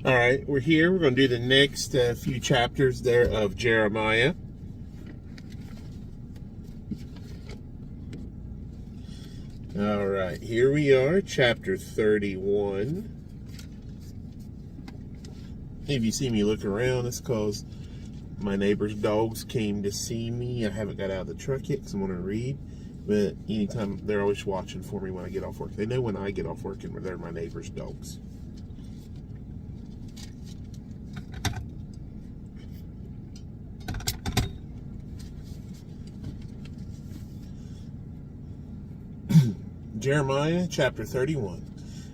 All right, we're here. We're going to do the next few chapters there of Jeremiah. All right, here we are, chapter 31. If you see me look around, it's because my neighbor's dogs came to see me. I haven't got out of the truck yet because I'm going to read. But anytime, they're always watching for me when I get off work. They know when I get off work and they're my neighbor's dogs. Jeremiah chapter 31.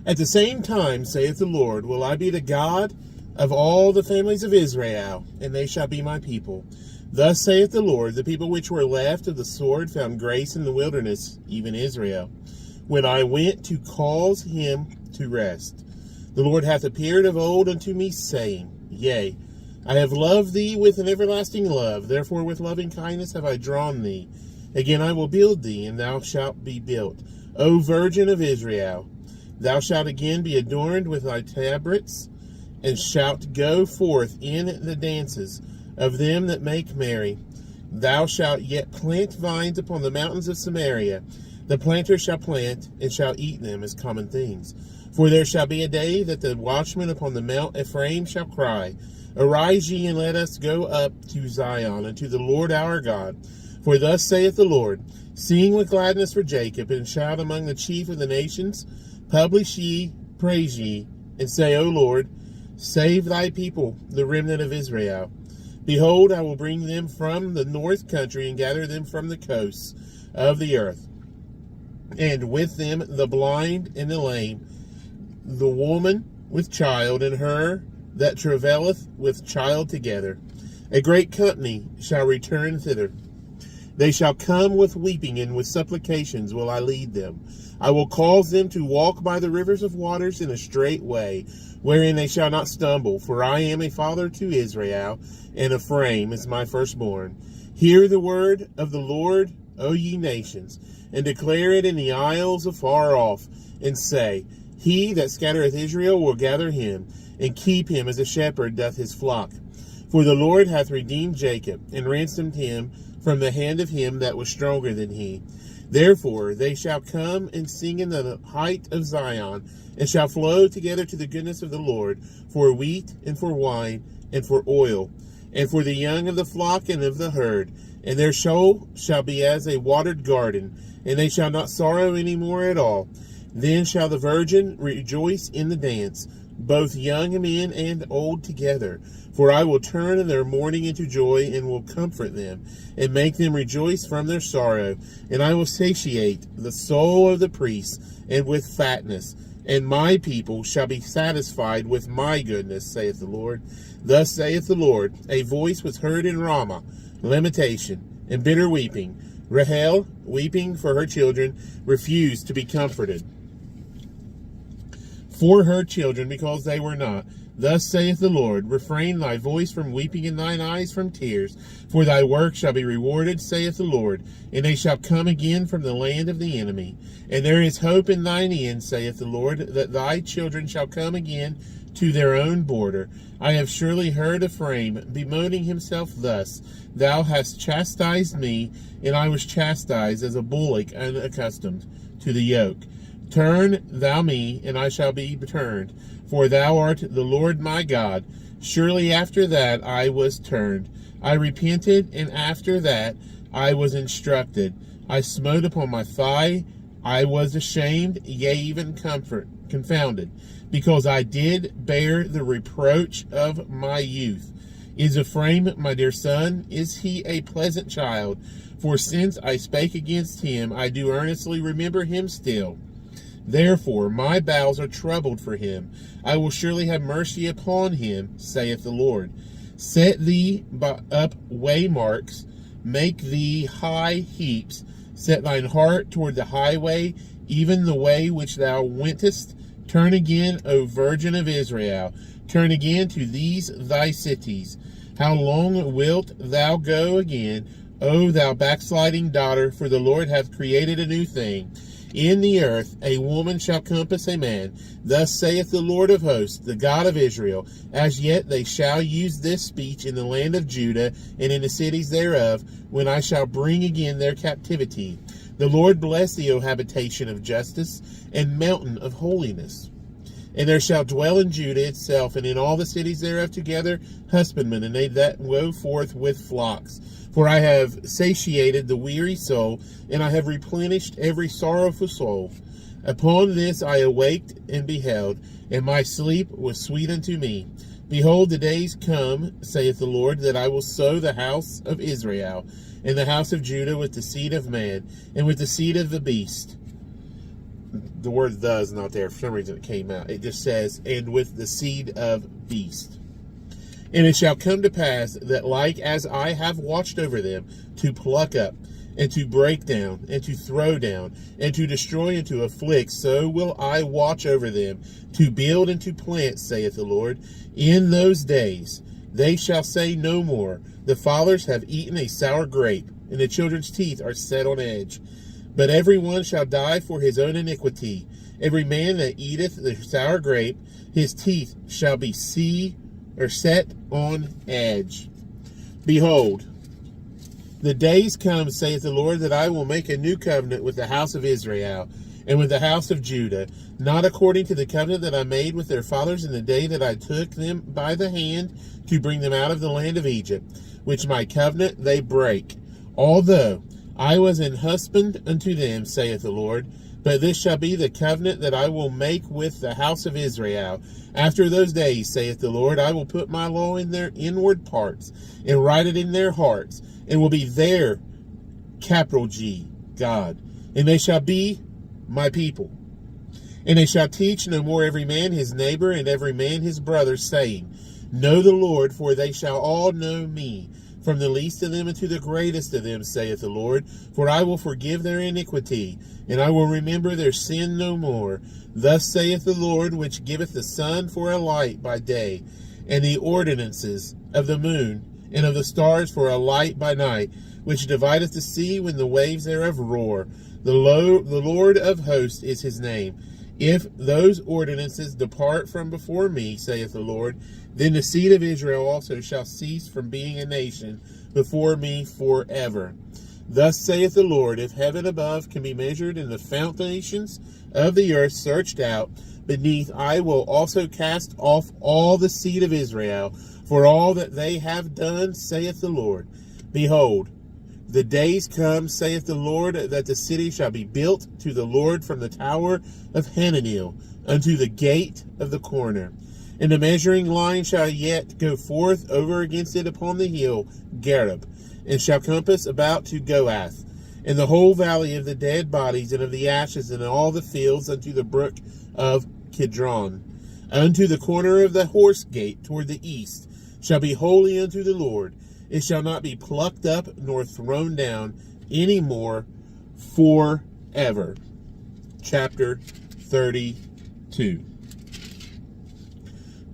At the same time, saith the Lord, will I be the God of all the families of Israel, and they shall be my people. Thus saith the Lord, the people which were left of the sword found grace in the wilderness, even Israel, when I went to cause him to rest. The Lord hath appeared of old unto me, saying, Yea, I have loved thee with an everlasting love, therefore with loving kindness have I drawn thee. Again I will build thee, and thou shalt be built. O Virgin of Israel, thou shalt again be adorned with thy tabrets, and shalt go forth in the dances of them that make merry. Thou shalt yet plant vines upon the mountains of Samaria. The planter shall plant, and shall eat them as common things. For there shall be a day that the watchman upon the Mount Ephraim shall cry, Arise ye, and let us go up to Zion, and to the Lord our God. For thus saith the Lord, Sing with gladness for Jacob, and shout among the chief of the nations. Publish ye, praise ye, and say, O Lord, save thy people, the remnant of Israel. Behold, I will bring them from the north country, and gather them from the coasts of the earth. And with them the blind and the lame, the woman with child, and her that travaileth with child together. A great company shall return thither. They shall come with weeping, and with supplications will I lead them. I will cause them to walk by the rivers of waters in a straight way, wherein they shall not stumble. For I am a father to Israel, and Ephraim is my firstborn. Hear the word of the Lord, O ye nations, and declare it in the isles afar off, and say, He that scattereth Israel will gather him, and keep him as a shepherd doth his flock. For the Lord hath redeemed Jacob, and ransomed him from the hand of him that was stronger than he. Therefore they shall come and sing in the height of Zion, and shall flow together to the goodness of the Lord, for wheat, and for wine, and for oil, and for the young of the flock and of the herd. And their soul shall be as a watered garden, and they shall not sorrow any more at all. Then shall the virgin rejoice in the dance, both young men and old together. For I will turn their mourning into joy, and will comfort them, and make them rejoice from their sorrow. And I will satiate the soul of the priests, and with fatness. And my people shall be satisfied with my goodness, saith the Lord. Thus saith the Lord, a voice was heard in Ramah, lamentation, and bitter weeping. Rahel, weeping for her children, refused to be comforted for her children, because they were not. Thus saith the Lord, refrain thy voice from weeping, and thine eyes from tears, for thy work shall be rewarded, saith the Lord, and they shall come again from the land of the enemy. And there is hope in thine end, saith the Lord, that thy children shall come again to their own border. I have surely heard Ephraim bemoaning himself thus, Thou hast chastised me, and I was chastised as a bullock unaccustomed to the yoke. Turn thou me, and I shall be turned, for thou art the Lord my God. Surely after that I was turned. I repented, and after that I was instructed. I smote upon my thigh. I was ashamed, yea, even confounded, because I did bear the reproach of my youth. Is Ephraim my dear son? Is he a pleasant child? For since I spake against him, I do earnestly remember him still. Therefore my bowels are troubled for him. I will surely have mercy upon him, saith the Lord. Set thee up waymarks, make thee high heaps. Set thine heart toward the highway, even the way which thou wentest. Turn again, O Virgin of Israel. Turn again to these thy cities. How long wilt thou go again, O thou backsliding daughter? For the Lord hath created a new thing. in the earth a woman shall compass a man. Thus saith the Lord of hosts, the God of Israel, as yet they shall use this speech in the land of Judah and in the cities thereof, when I shall bring again their captivity. The Lord bless thee, O habitation of justice, and mountain of holiness. And there shall dwell in Judah itself, and in all the cities thereof together, husbandmen, and they that go forth with flocks. For I have satiated the weary soul, and I have replenished every sorrowful soul. Upon this I awaked and beheld, and my sleep was sweet unto me. Behold, the days come, saith the Lord, that I will sow the house of Israel, and the house of Judah with the seed of man, and with the seed of the beast. The word "the" is not there. For some reason it came out. It just says, and with the seed of beast. And it shall come to pass that like as I have watched over them, to pluck up, and to break down, and to throw down, and to destroy, and to afflict, so will I watch over them, to build and to plant, saith the Lord. In those days they shall say no more, the fathers have eaten a sour grape, and the children's teeth are set on edge. But every one shall die for his own iniquity. Every man that eateth the sour grape, his teeth shall be set on edge. Behold, the days come, saith the Lord, that I will make a new covenant with the house of Israel, and with the house of Judah, not according to the covenant that I made with their fathers in the day that I took them by the hand to bring them out of the land of Egypt, which my covenant they break, although I was an husband unto them, saith the Lord. But this shall be the covenant that I will make with the house of Israel. After those days, saith the Lord, I will put my law in their inward parts, and write it in their hearts, and will be their, capital G, God. And they shall be my people. And they shall teach no more every man his neighbor, and every man his brother, saying, Know the Lord, for they shall all know me, from the least of them unto the greatest of them, saith the Lord. For I will forgive their iniquity, and I will remember their sin no more. Thus saith the Lord, which giveth the sun for a light by day, and the ordinances of the moon and of the stars for a light by night, which divideth the sea when the waves thereof roar. The Lord of hosts is his name. If those ordinances depart from before me, saith the Lord, then the seed of Israel also shall cease from being a nation before me forever. Thus saith the Lord, if heaven above can be measured and the foundations of the earth searched out, beneath I will also cast off all the seed of Israel, for all that they have done, saith the Lord. Behold, the days come, saith the Lord, that the city shall be built to the Lord from the tower of Hananel unto the gate of the corner. And the measuring line shall yet go forth over against it upon the hill Gareb, and shall compass about to Goath, and the whole valley of the dead bodies and of the ashes, and all the fields unto the brook of Kidron, unto the corner of the horse gate toward the east, shall be holy unto the Lord. It shall not be plucked up nor thrown down any more forever. Chapter 32.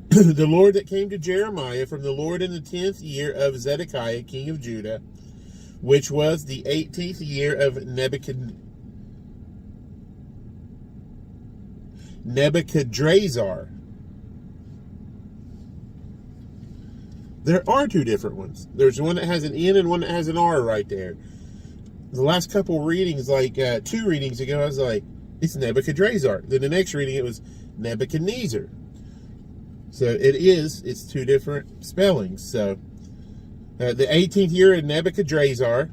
The Lord that came to Jeremiah from the Lord in the 10th year of Zedekiah king of Judah, which was the 18th year of Nebuchadrezzar. There are two different ones. There's one that has an N and one that has an R right there. The last couple readings, like 2 readings ago, I was like, it's Nebuchadrezzar. Then the next reading, it was Nebuchadnezzar. So it's 2 different spellings. So the 18th year of Nebuchadrezzar,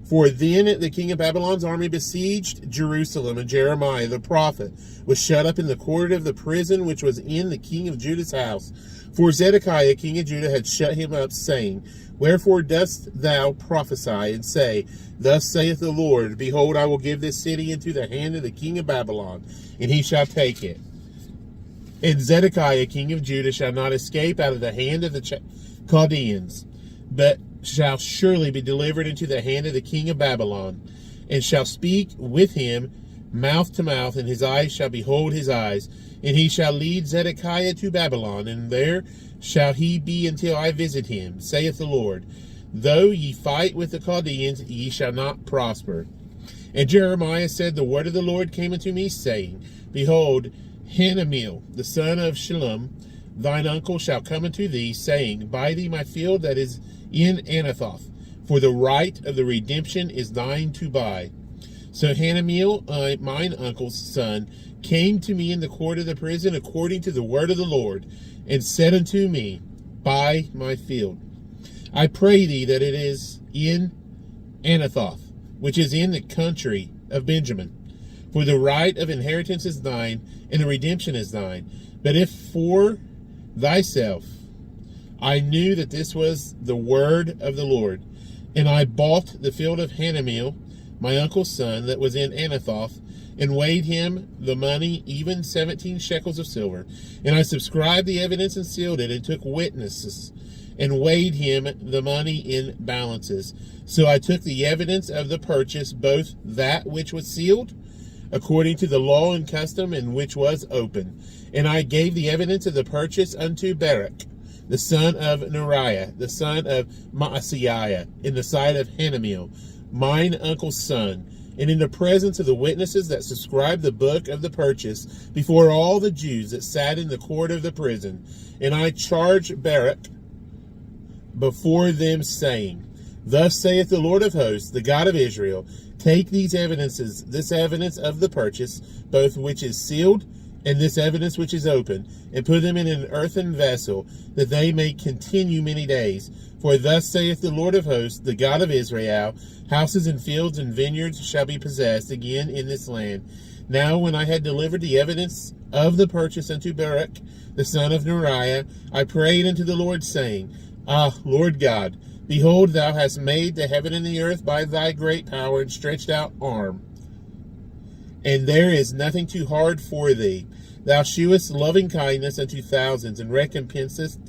for then the king of Babylon's army besieged Jerusalem, and Jeremiah the prophet was shut up in the court of the prison which was in the king of Judah's house. For Zedekiah king of Judah had shut him up, saying, Wherefore dost thou prophesy, and say, Thus saith the Lord, Behold, I will give this city into the hand of the king of Babylon, and he shall take it. And Zedekiah king of Judah shall not escape out of the hand of the Chaldeans, but shall surely be delivered into the hand of the king of Babylon, and shall speak with him mouth to mouth, and his eyes shall behold his eyes. And he shall lead Zedekiah to Babylon, and there shall he be until I visit him, saith the Lord. Though ye fight with the Chaldeans, ye shall not prosper. And Jeremiah said, the word of the Lord came unto me, saying, Behold, Hanameel, the son of Shallum, thine uncle, shall come unto thee, saying, Buy thee my field that is in Anathoth, for the right of the redemption is thine to buy. So Hanameel, mine uncle's son, came to me in the court of the prison according to the word of the Lord, and said unto me, Buy my field. I pray thee that it is in Anathoth, which is in the country of Benjamin. For the right of inheritance is thine, and the redemption is thine. But if for thyself, I knew that this was the word of the Lord, and I bought the field of Hanameel, my uncle's son, that was in Anathoth, and weighed him the money, even 17 shekels of silver. And I subscribed the evidence and sealed it, and took witnesses, and weighed him the money in balances. So I took the evidence of the purchase, both that which was sealed, according to the law and custom, and which was open. And I gave the evidence of the purchase unto Barak, the son of Neriah, the son of Maaseiah, in the sight of Hanameel, mine uncle's son, and in the presence of the witnesses that subscribed the book of the purchase, before all the Jews that sat in the court of the prison. And I charged Barak before them, saying, Thus saith the Lord of hosts, the God of Israel, Take these evidences, this evidence of the purchase, both which is sealed, and this evidence which is open, and put them in an earthen vessel, that they may continue many days. For thus saith the Lord of hosts, the God of Israel, Houses and fields and vineyards shall be possessed again in this land. Now when I had delivered the evidence of the purchase unto Barak, the son of Neriah, I prayed unto the Lord, saying, Ah, Lord God, behold, thou hast made the heaven and the earth by thy great power and stretched out arm, and there is nothing too hard for thee. Thou shewest loving kindness unto thousands, and recompensest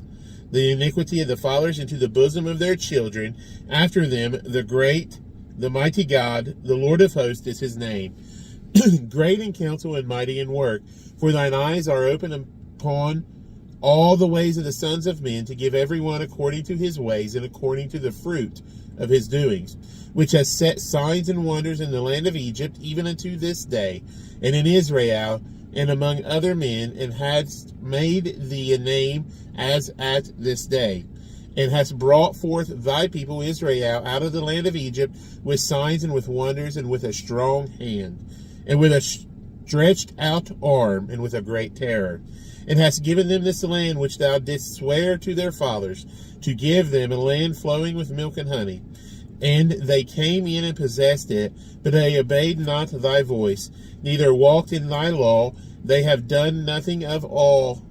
the iniquity of the fathers into the bosom of their children after them. The mighty God, the Lord of hosts is his name. Great in counsel and mighty in work, for thine eyes are open upon all the ways of the sons of men, to give every one according to his ways and according to the fruit of his doings, which has set signs and wonders in the land of Egypt, even unto this day, and in Israel, and among other men, and hast made thee a name as at this day, and hast brought forth thy people Israel out of the land of Egypt with signs and with wonders and with a strong hand, and with a stretched out arm, and with a great terror, and hast given them this land which thou didst swear to their fathers, to give them a land flowing with milk and honey. And they came in and possessed it, but they obeyed not thy voice, neither walked in thy law. They have done nothing of all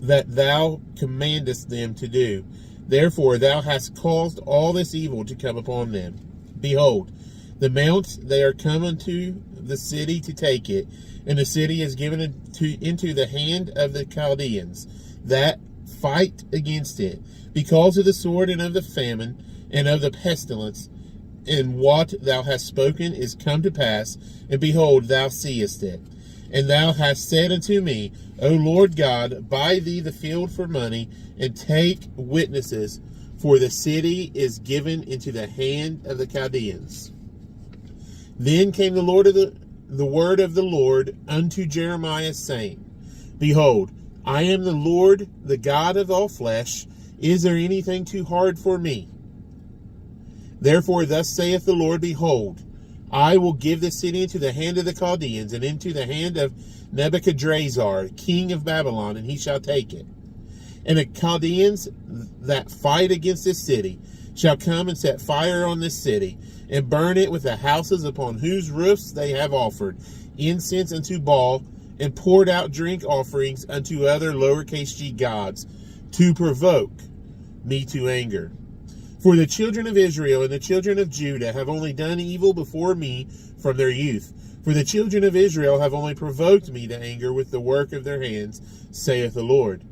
that thou commandest them to do. Therefore thou hast caused all this evil to come upon them. Behold, the mounts, they are come unto the city to take it, and the city is given into the hand of the Chaldeans, that fight against it, because of the sword and of the famine and of the pestilence. And what thou hast spoken is come to pass, and behold, thou seest it. And thou hast said unto me, O Lord God, buy thee the field for money, and take witnesses, for the city is given into the hand of the Chaldeans. Then came the word of the Lord unto Jeremiah, saying, Behold, I am the Lord, the God of all flesh. Is there anything too hard for me? Therefore thus saith the Lord, Behold, I will give the city into the hand of the Chaldeans, and into the hand of Nebuchadrezzar, king of Babylon, and he shall take it. And the Chaldeans that fight against this city shall come and set fire on this city, and burn it with the houses upon whose roofs they have offered incense unto Baal, and poured out drink offerings unto other lowercase g gods, to provoke me to anger. For the children of Israel and the children of Judah have only done evil before me from their youth. For the children of Israel have only provoked me to anger with the work of their hands, saith the Lord.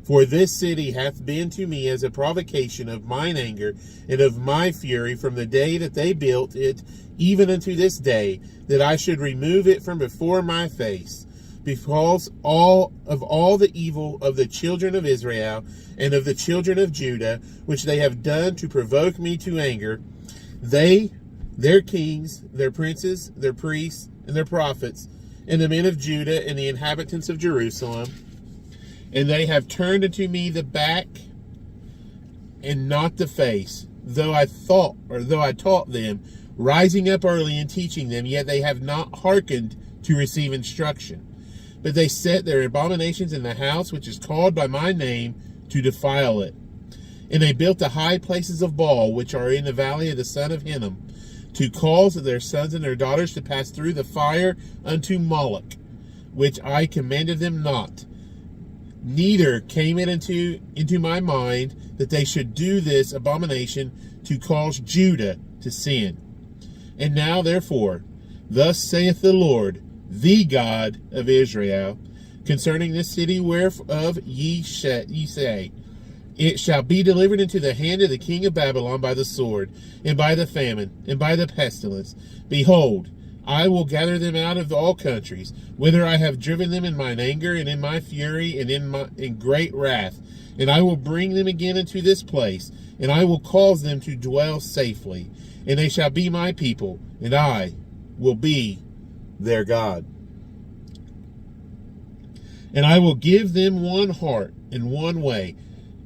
For this city hath been to me as a provocation of mine anger and of my fury from the day that they built it, even unto this day, that I should remove it from before my face. Because all the evil of the children of Israel and of the children of Judah, which they have done to provoke me to anger, they their kings, their princes, their priests, and their prophets, and the men of Judah and the inhabitants of Jerusalem. And they have turned unto me the back and not the face, though I taught them, rising up early and teaching them, yet they have not hearkened to receive instruction. But they set their abominations in the house which is called by my name, to defile it. And they built the high places of Baal, which are in the valley of the son of Hinnom, to cause their sons and their daughters to pass through the fire unto Moloch, which I commanded them not. Neither came it into my mind that they should do this abomination to cause Judah to sin. And now, therefore, thus saith the Lord, the God of Israel, concerning this city whereof ye say, it shall be delivered into the hand of the king of Babylon by the sword, and by the famine, and by the pestilence. Behold, I will gather them out of all countries, whither I have driven them in mine anger, and in my fury, and in great wrath. And I will bring them again into this place, and I will cause them to dwell safely. And they shall be my people, and I will be their God. And I will give them one heart and one way,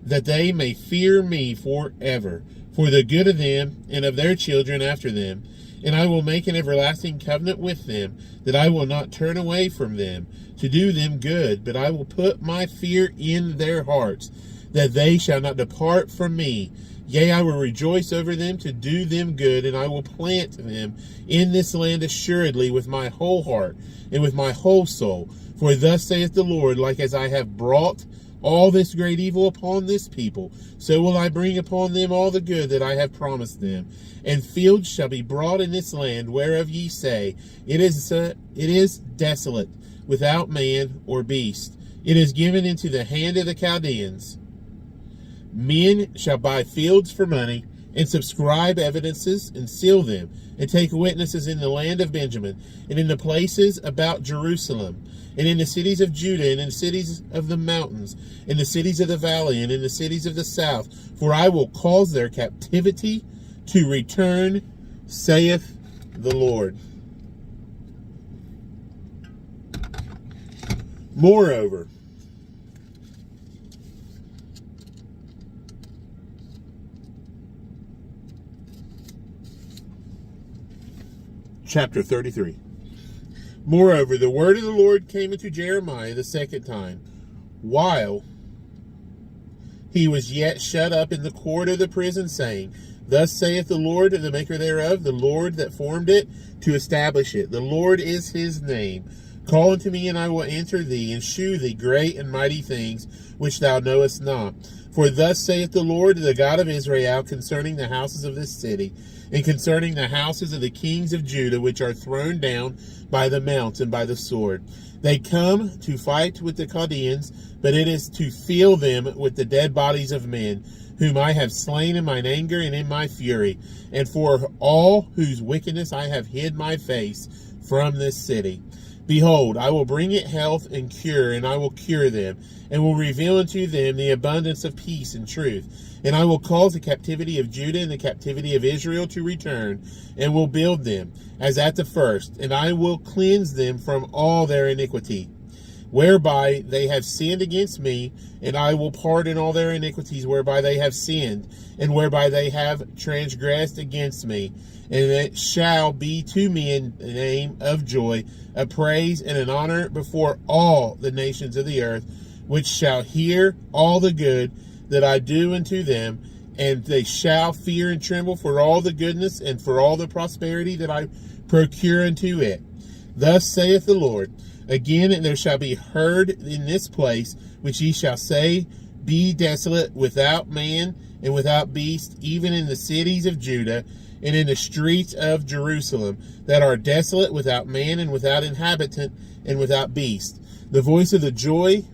that they may fear me forever, for the good of them and of their children after them. And I will make an everlasting covenant with them, that I will not turn away from them to do them good, but I will put my fear in their hearts, that they shall not depart from me. Yea, I will rejoice over them to do them good, and I will plant them in this land assuredly with my whole heart and with my whole soul. For thus saith the Lord, like as I have brought all this great evil upon this people, so will I bring upon them all the good that I have promised them. And fields shall be brought in this land, whereof ye say, it is desolate, without man or beast. It is given into the hand of the Chaldeans. Men shall buy fields for money, and subscribe evidences, and seal them, and take witnesses in the land of Benjamin, and in the places about Jerusalem, and in the cities of Judah, and in the cities of the mountains, in the cities of the valley, and in the cities of the south. For I will cause their captivity to return, saith the Lord. Moreover, chapter 33. Moreover, the word of the Lord came unto Jeremiah the second time, while he was yet shut up in the court of the prison, saying, Thus saith the Lord, the maker thereof, the Lord that formed it, to establish it. The Lord is his name. Call unto me, and I will answer thee, and shew thee great and mighty things, which thou knowest not. For thus saith the Lord, the God of Israel, concerning the houses of this city, and concerning the houses of the kings of Judah, which are thrown down by the mounts and by the sword. They come to fight with the Chaldeans, but it is to fill them with the dead bodies of men, whom I have slain in mine anger and in my fury, and for all whose wickedness I have hid my face from this city. Behold, I will bring it health and cure, and I will cure them, and will reveal unto them the abundance of peace and truth. And I will cause the captivity of Judah and the captivity of Israel to return, and will build them as at the first, and I will cleanse them from all their iniquity, whereby they have sinned against me, and I will pardon all their iniquities whereby they have sinned, and whereby they have transgressed against me. And it shall be to me in the name of joy, a praise and an honor before all the nations of the earth, which shall hear all the good that I do unto them, and they shall fear and tremble for all the goodness and for all the prosperity that I procure unto it. Thus saith the Lord, again there shall be heard in this place, which ye shall say, Be desolate, without man and without beast, even in the cities of Judah, and in the streets of Jerusalem, that are desolate, without man and without inhabitant and without beast. The voice of the joy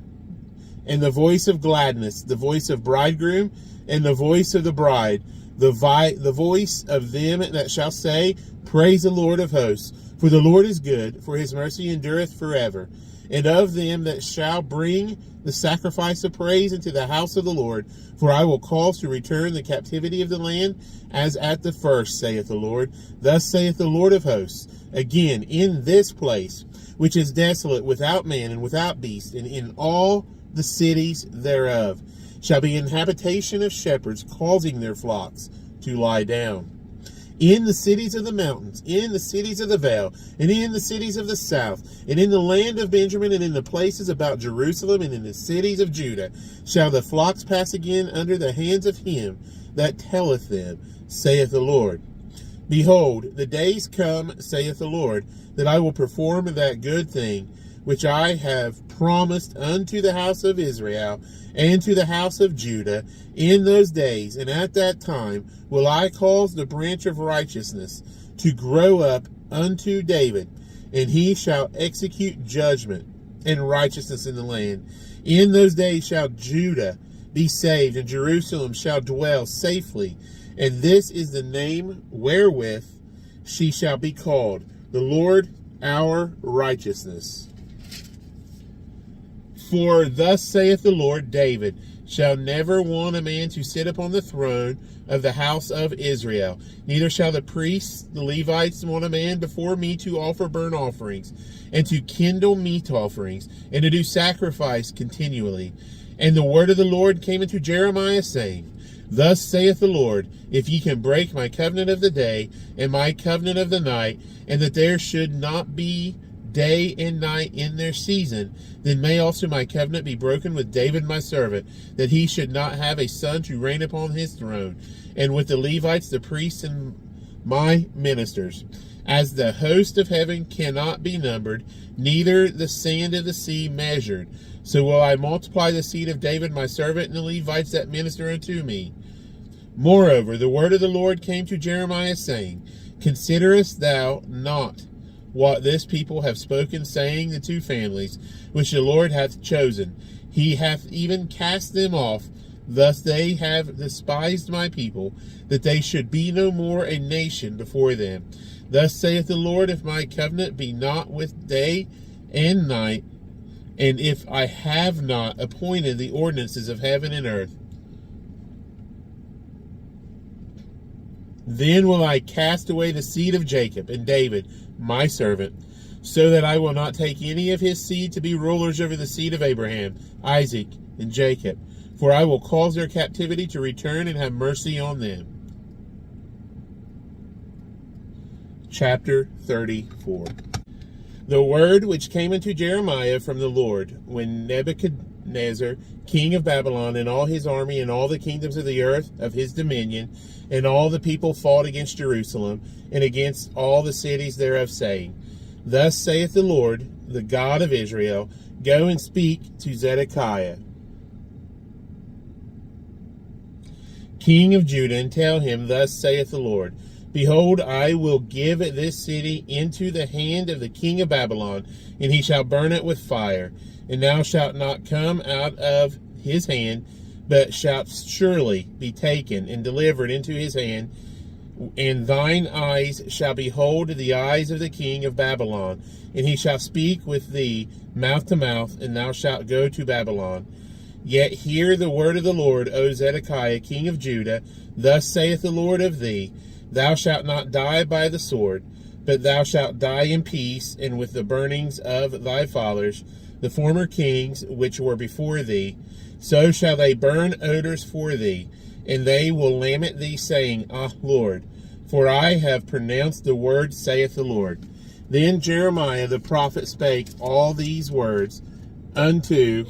and the voice of gladness, the voice of bridegroom and the voice of the bride, the voice of them that shall say, Praise the Lord of hosts. For the Lord is good, for his mercy endureth forever. and of them that shall bring the sacrifice of praise into the house of the Lord. For I will cause to return the captivity of the land as at the first, saith the Lord. Thus saith the Lord of hosts, again, in this place, which is desolate, without man and without beast, and in all the cities thereof, shall be an habitation of shepherds, causing their flocks to lie down. In the cities of the mountains, in the cities of the vale, and in the cities of the south, and in the land of Benjamin, and in the places about Jerusalem, and in the cities of Judah, shall the flocks pass again under the hands of him that telleth them, saith the Lord. Behold, the days come, saith the Lord, that I will perform that good thing which I have promised unto the house of Israel and to the house of Judah in those days, and at that time will I cause the branch of righteousness to grow up unto David, and he shall execute judgment and righteousness in the land. In those days shall Judah be saved, and Jerusalem shall dwell safely. And this is the name wherewith she shall be called, the Lord our righteousness. For thus saith the Lord, David shall never want a man to sit upon the throne of the house of Israel. Neither shall the priests, the Levites, want a man before me to offer burnt offerings, and to kindle meat offerings, and to do sacrifice continually. And the word of the Lord came unto Jeremiah, saying, Thus saith the Lord, if ye can break my covenant of the day, and my covenant of the night, and that there should not be day and night in their season, then may also my covenant be broken with David my servant, that he should not have a son to reign upon his throne, and with the Levites, the priests, and my ministers. As the host of heaven cannot be numbered, neither the sand of the sea measured, so will I multiply the seed of David my servant, and the Levites that minister unto me. Moreover, the word of the Lord came to Jeremiah, saying, Considerest thou not what this people have spoken, saying, the two families which the Lord hath chosen, he hath even cast them off. Thus they have despised my people, that they should be no more a nation before them. Thus saith the Lord, if my covenant be not with day and night, and if I have not appointed the ordinances of heaven and earth, then will I cast away the seed of Jacob and David, my servant, so that I will not take any of his seed to be rulers over the seed of Abraham, Isaac, and Jacob. For I will cause their captivity to return and have mercy on them. Chapter 34. The word which came unto Jeremiah from the Lord, when Nebuchadnezzar, king of Babylon, and all his army, and all the kingdoms of the earth of his dominion, and all the people fought against Jerusalem, and against all the cities thereof, saying, Thus saith the Lord, the God of Israel, Go and speak to Zedekiah, king of Judah, and tell him, Thus saith the Lord, Behold, I will give this city into the hand of the king of Babylon, and he shall burn it with fire. And thou shalt not come out of his hand, but shalt surely be taken and delivered into his hand. And thine eyes shall behold the eyes of the king of Babylon, and he shall speak with thee mouth to mouth, and thou shalt go to Babylon. Yet hear the word of the Lord, O Zedekiah, king of Judah. Thus saith the Lord of thee, Thou shalt not die by the sword, but thou shalt die in peace, and with the burnings of thy fathers, the former kings which were before thee. So shall they burn odors for thee, and they will lament thee, saying, Ah, Lord, for I have pronounced the word, saith the Lord. Then Jeremiah the prophet spake all these words unto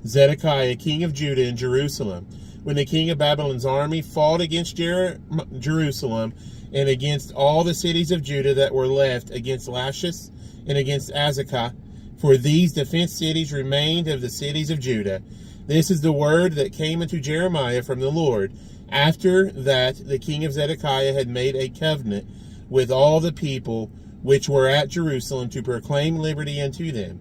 Zedekiah, king of Judah, in Jerusalem, when the king of Babylon's army fought against Jerusalem, and against all the cities of Judah that were left, against Lachish and against Azekah. For these defenced cities remained of the cities of Judah. This is the word that came unto Jeremiah from the Lord, after that the king of Zedekiah had made a covenant with all the people which were at Jerusalem, to proclaim liberty unto them,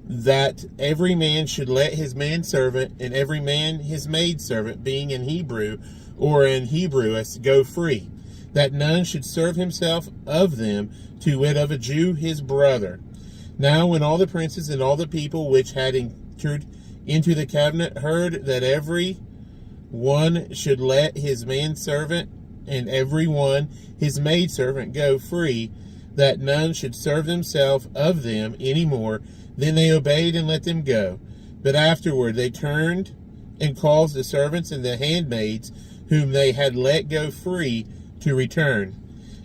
that every man should let his manservant and every man his maidservant, being an Hebrew or an Hebrewess, go free, that none should serve himself of them, to wit, of a Jew his brother. Now when all the princes and all the people which had entered into the covenant heard that every one should let his manservant and every one his maidservant go free, that none should serve themselves of them any more, then they obeyed and let them go. But afterward they turned and caused the servants and the handmaids whom they had let go free to return,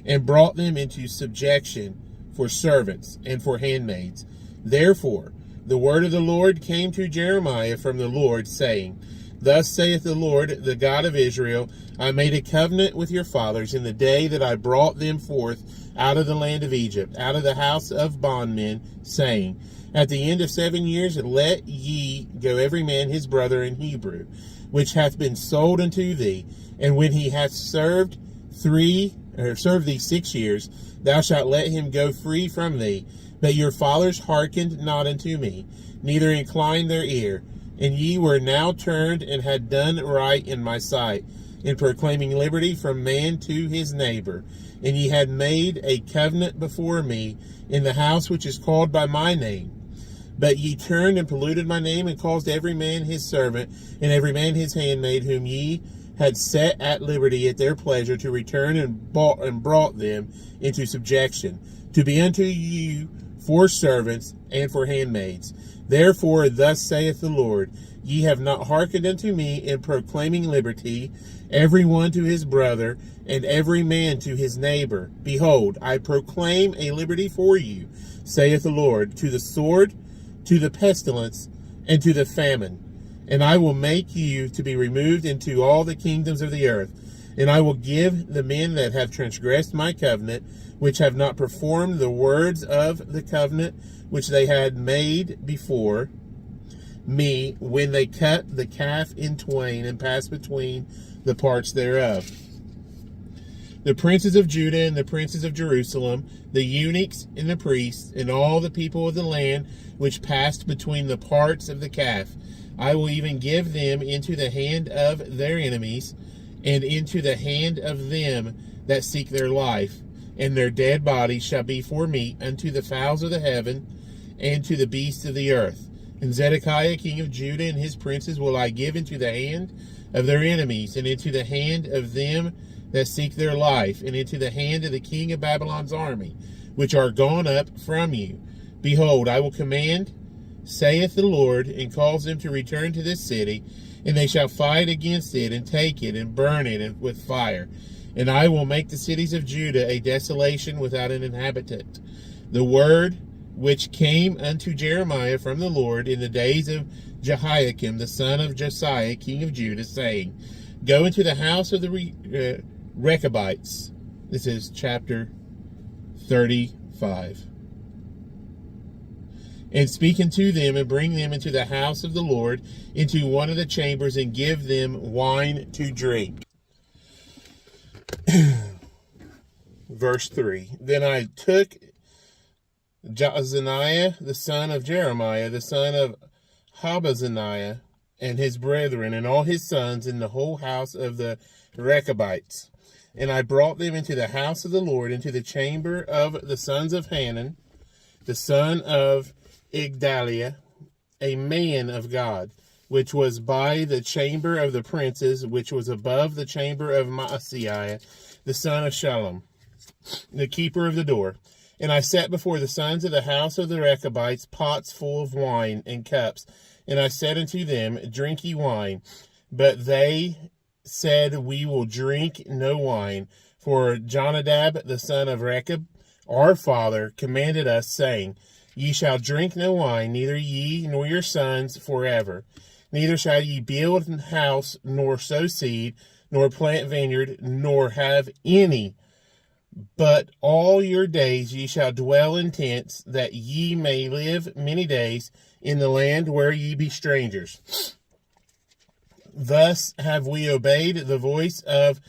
and brought them into subjection for servants and for handmaids. Therefore the word of the Lord came to Jeremiah from the Lord, saying, Thus saith the Lord, the God of Israel, I made a covenant with your fathers in the day that I brought them forth out of the land of Egypt, out of the house of bondmen, saying, At the end of 7 years let ye go every man his brother in Hebrew, which hath been sold unto thee, and when he hath served thee 6 years, thou shalt let him go free from thee. But your fathers hearkened not unto me, neither inclined their ear. And ye were now turned and had done right in my sight, in proclaiming liberty from man to his neighbor. And ye had made a covenant before me in the house which is called by my name. But ye turned and polluted my name, and caused every man his servant, and every man his handmaid, whom ye had set at liberty at their pleasure, to return and brought them into subjection, to be unto you for servants and for handmaids. Therefore thus saith the Lord, Ye have not hearkened unto me in proclaiming liberty, every one to his brother, and every man to his neighbor. Behold, I proclaim a liberty for you, saith the Lord, to the sword, to the pestilence, and to the famine. And I will make you to be removed into all the kingdoms of the earth. And I will give the men that have transgressed my covenant, which have not performed the words of the covenant which they had made before me, when they cut the calf in twain and passed between the parts thereof. The princes of Judah and the princes of Jerusalem, the eunuchs and the priests, and all the people of the land which passed between the parts of the calf, I will even give them into the hand of their enemies, and into the hand of them that seek their life, and their dead bodies shall be for meat unto the fowls of the heaven, and to the beasts of the earth. And Zedekiah king of Judah and his princes will I give into the hand of their enemies, and into the hand of them that seek their life, and into the hand of the king of Babylon's army, which are gone up from you. Behold, I will command, saith the Lord, and cause them to return to this city, and they shall fight against it, and take it, and burn it with fire. And I will make the cities of Judah a desolation without an inhabitant. The word which came unto Jeremiah from the Lord in the days of Jehoiakim, the son of Josiah, king of Judah, saying, Go into the house of the Rechabites. This is chapter 35. And speak unto them, and bring them into the house of the Lord, into one of the chambers, and give them wine to drink. Verse 3. Then I took Jaazaniah, the son of Jeremiah, the son of Habazaniah, and his brethren, and all his sons, in the whole house of the Rechabites. And I brought them into the house of the Lord, into the chamber of the sons of Hanan, the son of Igdaliah, a man of God, which was by the chamber of the princes, which was above the chamber of Maaseiah, the son of Shallum, the keeper of the door. And I set before the sons of the house of the Rechabites pots full of wine and cups. And I said unto them, Drink ye wine. But they said, We will drink no wine. For Jonadab, the son of Rechab, our father, commanded us, saying, Ye shall drink no wine, neither ye nor your sons forever. Neither shall ye build house, nor sow seed, nor plant vineyard, nor have any. But all your days ye shall dwell in tents, that ye may live many days in the land where ye be strangers. Thus have we obeyed the voice of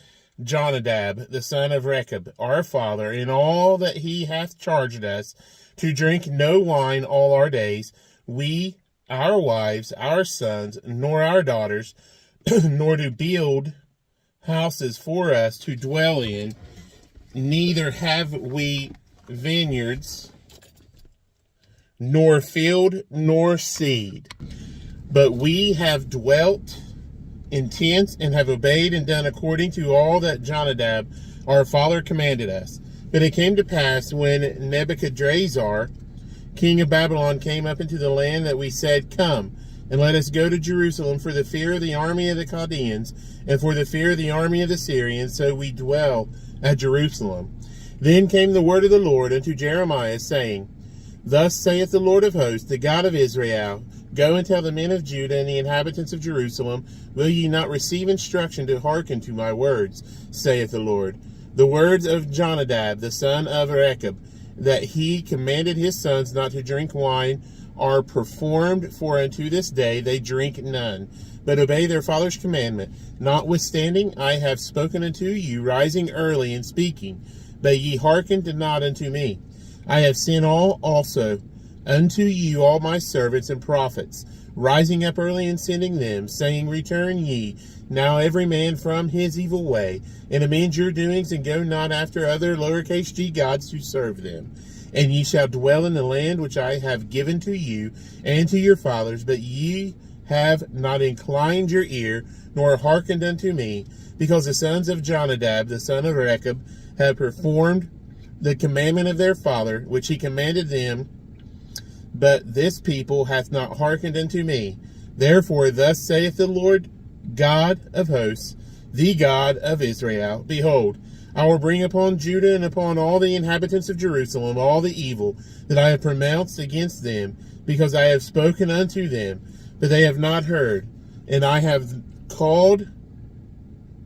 Jonadab, the son of Rechab, our father, in all that he hath charged us, to drink no wine all our days, we, our wives, our sons, nor our daughters, nor to build houses for us to dwell in, neither have we vineyards, nor field, nor seed. But we have dwelt in tents, and have obeyed and done according to all that Jonadab our father commanded us. But it came to pass, when Nebuchadrezzar, king of Babylon, came up into the land, that we said, Come, and let us go to Jerusalem for the fear of the army of the Chaldeans, and for the fear of the army of the Syrians, so we dwell at Jerusalem. Then came the word of the Lord unto Jeremiah, saying, Thus saith the Lord of hosts, the God of Israel, Go and tell the men of Judah and the inhabitants of Jerusalem, Will ye not receive instruction to hearken to my words, saith the Lord? The words of Jonadab, the son of Rechab, that he commanded his sons not to drink wine, are performed, for unto this day they drink none, but obey their father's commandment. Notwithstanding, I have spoken unto you, rising early and speaking, but ye hearkened not unto me. I have sent also unto you all my servants and prophets, rising up early and sending them, saying, Return ye now every man from his evil way, and amend your doings, and go not after other lowercase g gods to serve them. And ye shall dwell in the land which I have given to you and to your fathers, but ye have not inclined your ear, nor hearkened unto me, because the sons of Jonadab, the son of Rechab, have performed the commandment of their father, which he commanded them, but this people hath not hearkened unto me. Therefore thus saith the Lord God of hosts, the God of Israel, Behold, I will bring upon Judah and upon all the inhabitants of Jerusalem all the evil that I have pronounced against them, because I have spoken unto them, but they have not heard, and I have called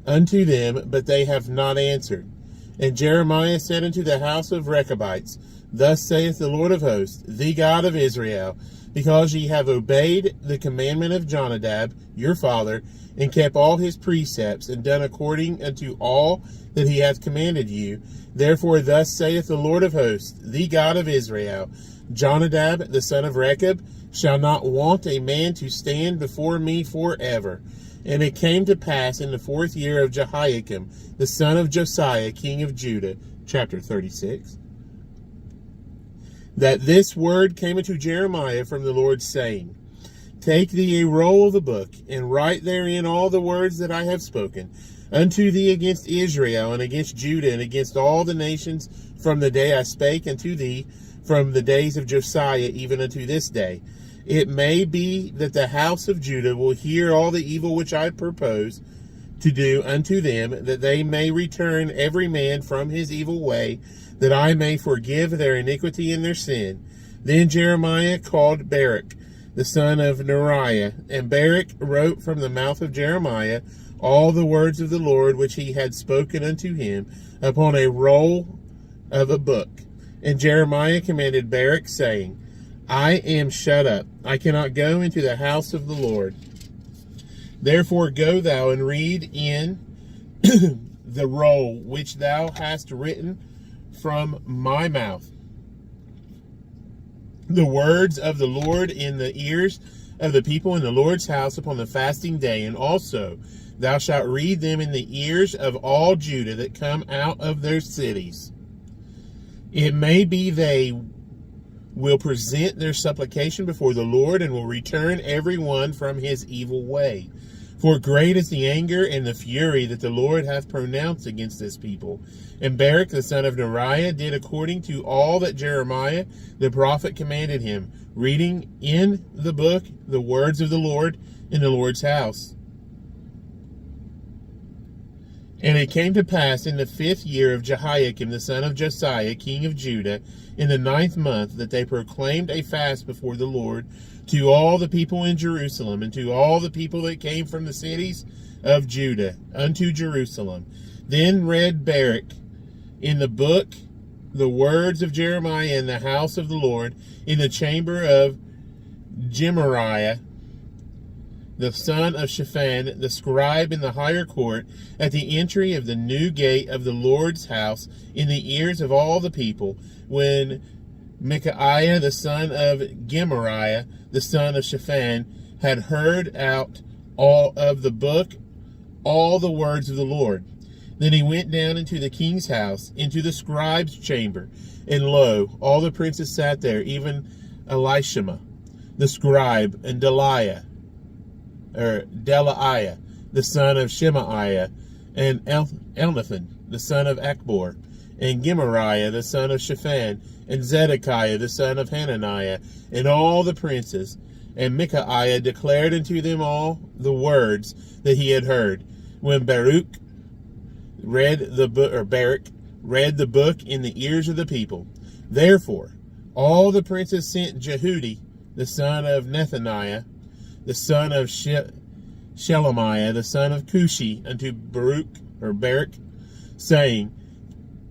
unto them, but they have not answered. And Jeremiah said unto the house of Rechabites, Thus saith the Lord of hosts, the God of Israel, because ye have obeyed the commandment of Jonadab, your father, and kept all his precepts, and done according unto all that he hath commanded you. Therefore thus saith the Lord of hosts, the God of Israel, Jonadab, the son of Rechab, shall not want a man to stand before me forever. And it came to pass in the 4th year of Jehoiakim, the son of Josiah, king of Judah, chapter 36, that this word came unto Jeremiah from the Lord, saying, Take thee a roll of the book, and write therein all the words that I have spoken unto thee against Israel, and against Judah, and against all the nations, from the day I spake unto thee, from the days of Josiah, even unto this day. It may be that the house of Judah will hear all the evil which I purpose to do unto them, that they may return every man from his evil way, that I may forgive their iniquity and their sin. Then Jeremiah called Baruch, the son of Neriah, and Baruch wrote from the mouth of Jeremiah all the words of the Lord which he had spoken unto him upon a roll of a book. And Jeremiah commanded Baruch, saying, I am shut up, I cannot go into the house of the Lord. Therefore go thou and read in the roll which thou hast written from my mouth the words of the Lord in the ears of the people in the Lord's house upon the fasting day, and also thou shalt read them in the ears of all Judah that come out of their cities. It may be they will present their supplication before the Lord, and will return every one from his evil way. For great is the anger and the fury that the Lord hath pronounced against this people. And Baruch the son of Neriah did according to all that Jeremiah the prophet commanded him, reading in the book the words of the Lord in the Lord's house. And it came to pass in the 5th year of Jehoiakim the son of Josiah, king of Judah, in the 9th month, that they proclaimed a fast before the Lord to all the people in Jerusalem, and to all the people that came from the cities of Judah unto Jerusalem. Then read Baruch in the book the words of Jeremiah in the house of the Lord, in the chamber of Gemariah, the son of Shaphan, the scribe, in the higher court, at the entry of the new gate of the Lord's house, in the ears of all the people, when Micaiah, the son of Gemariah, the son of Shaphan, had heard out all of the book, all the words of the Lord. Then he went down into the king's house, into the scribe's chamber, and lo, all the princes sat there, even Elishama, the scribe, and Delaiah, the son of Shemaiah, and Elnathan, the son of Achbor, and Gemariah, the son of Shaphan, and Zedekiah, the son of Hananiah, and all the princes. And Micaiah declared unto them all the words that he had heard. When Baruch read the book in the ears of the people. Therefore, all the princes sent Jehudi, the son of Nethaniah, the son of Shelemiah, the son of Cushi, unto Baruch, saying,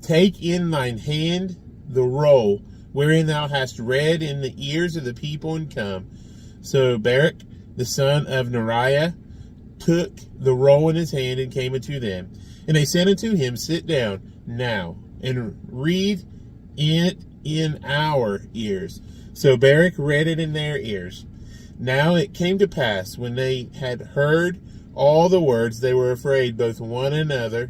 Take in thine hand the roll wherein thou hast read in the ears of the people, and come. So Baruch, the son of Neriah, took the roll in his hand and came unto them. And they said unto him, Sit down now, and read it in our ears. So Baruch read it in their ears. Now it came to pass, when they had heard all the words, they were afraid both one another,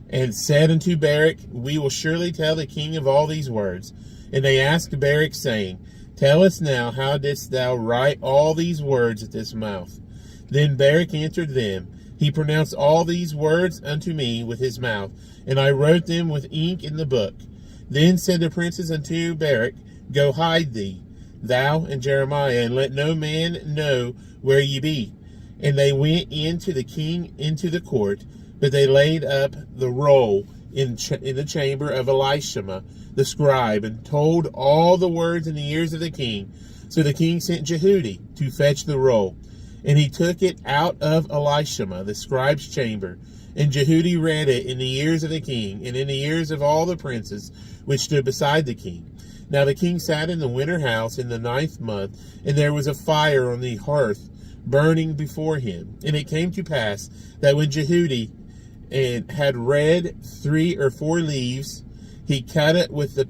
and said unto Baruch, We will surely tell the king of all these words. And they asked Baruch, saying, Tell us now, how didst thou write all these words at this mouth? Then Baruch answered them, He pronounced all these words unto me with his mouth, and I wrote them with ink in the book. Then said the princes unto Baruch, Go hide thee, thou and Jeremiah, and let no man know where ye be. And they went in to the king into the court, but they laid up the roll in the chamber of Elishama the scribe, and told all the words in the ears of the king. So the king sent Jehudi to fetch the roll, and he took it out of Elishama the scribe's chamber. And Jehudi read it in the ears of the king, and in the ears of all the princes which stood beside the king. Now the king sat in the winter house in the 9th month, and there was a fire on the hearth burning before him. And it came to pass that when Jehudi had read 3 or 4 leaves, he cut it with the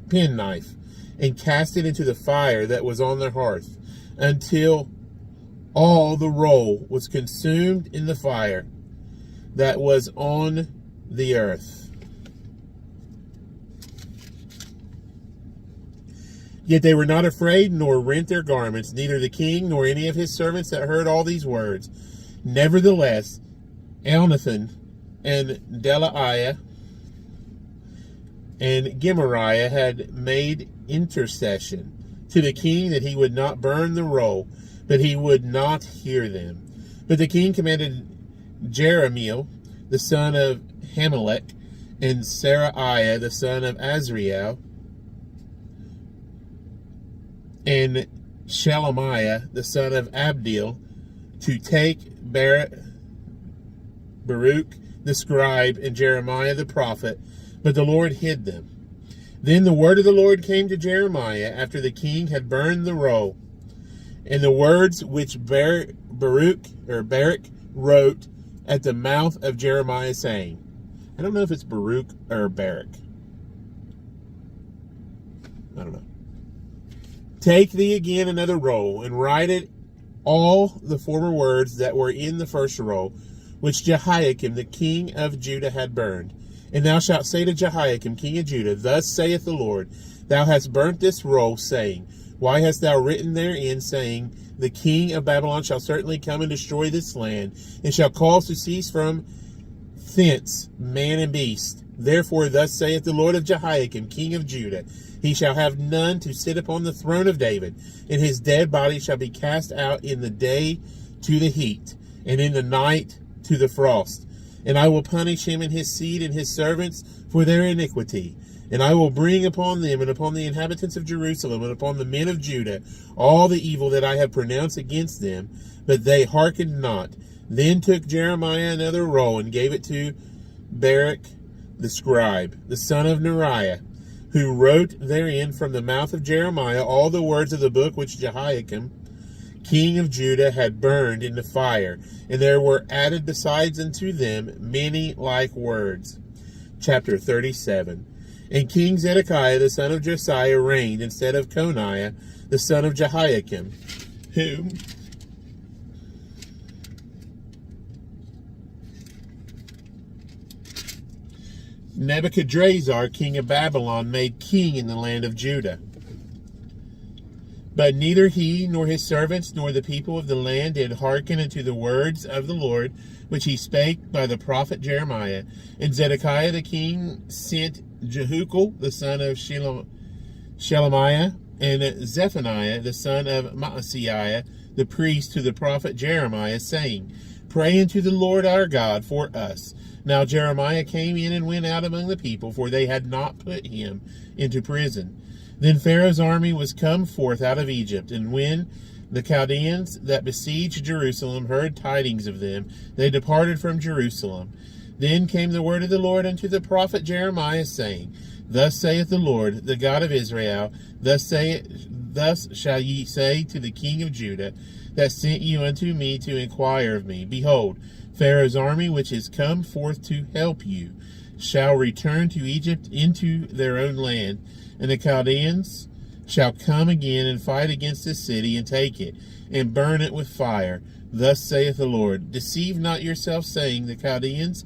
penknife, and cast it into the fire that was on the hearth, until all the roll was consumed in the fire that was on the earth. Yet they were not afraid, nor rent their garments, neither the king nor any of his servants that heard all these words. Nevertheless, Elnathan and Delaiah and Gemariah had made intercession to the king that he would not burn the roll, but he would not hear them. But the king commanded Jeremiel, the son of Hamelech, and Seraiah, the son of Azriel, and Shelemiah, the son of Abdil, to take Baruch the scribe and Jeremiah the prophet, but the Lord hid them. Then the word of the Lord came to Jeremiah after the king had burned the roll, and the words which Baruch wrote at the mouth of Jeremiah, saying, I don't know if it's Baruch or Baruch. I don't know. Take thee again another roll, and write it all the former words that were in the first roll, which Jehoiakim the king of Judah had burned. And thou shalt say to Jehoiakim king of Judah, Thus saith the Lord, Thou hast burnt this roll, saying, Why hast thou written therein, saying, The king of Babylon shall certainly come and destroy this land, and shall cause to cease from thence man and beast. Therefore thus saith the Lord of Jehoiakim king of Judah, He shall have none to sit upon the throne of David, and his dead body shall be cast out in the day to the heat, and in the night to the frost. And I will punish him and his seed and his servants for their iniquity. And I will bring upon them and upon the inhabitants of Jerusalem and upon the men of Judah all the evil that I have pronounced against them, but they hearkened not. Then took Jeremiah another roll and gave it to Baruch the scribe, the son of Neriah, who wrote therein from the mouth of Jeremiah all the words of the book which Jehoiakim king of Judah had burned in the fire, and there were added besides unto them many like words. Chapter 37. And King Zedekiah the son of Josiah reigned instead of Coniah the son of Jehoiakim, whom Nebuchadrezzar king of Babylon made king in the land of Judah. But neither he, nor his servants, nor the people of the land did hearken unto the words of the Lord, which he spake by the prophet Jeremiah. And Zedekiah the king sent Jehukal the son of Shelemiah, and Zephaniah the son of Maaseiah the priest to the prophet Jeremiah, saying, Pray unto the Lord our God for us. Now Jeremiah came in and went out among the people, for they had not put him into prison. Then Pharaoh's army was come forth out of Egypt, and when the Chaldeans that besieged Jerusalem heard tidings of them, they departed from Jerusalem. Then came the word of the Lord unto the prophet Jeremiah, saying, Thus saith the Lord, the God of Israel, Thus shall ye say to the king of Judah, that sent you unto me to inquire of me, Behold, Pharaoh's army, which is come forth to help you, shall return to Egypt into their own land, and the Chaldeans shall come again and fight against this city, and take it, and burn it with fire. Thus saith the Lord, Deceive not yourselves, saying, The Chaldeans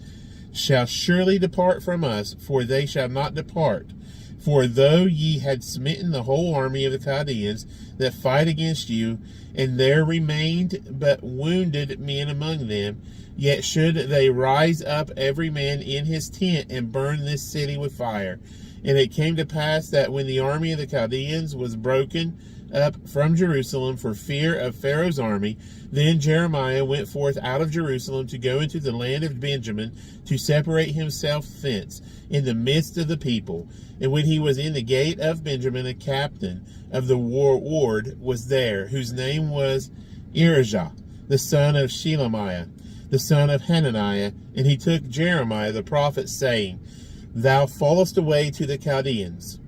shall surely depart from us, for they shall not depart. For though ye had smitten the whole army of the Chaldeans that fight against you, and there remained but wounded men among them, yet should they rise up every man in his tent, and burn this city with fire. And it came to pass that when the army of the Chaldeans was broken up from Jerusalem for fear of Pharaoh's army, then Jeremiah went forth out of Jerusalem to go into the land of Benjamin, to separate himself thence in the midst of the people. And when he was in the gate of Benjamin, a captain of the ward was there, whose name was Irijah, the son of Shelemiah, the son of Hananiah. And he took Jeremiah the prophet, saying, Thou fallest away to the Chaldeans.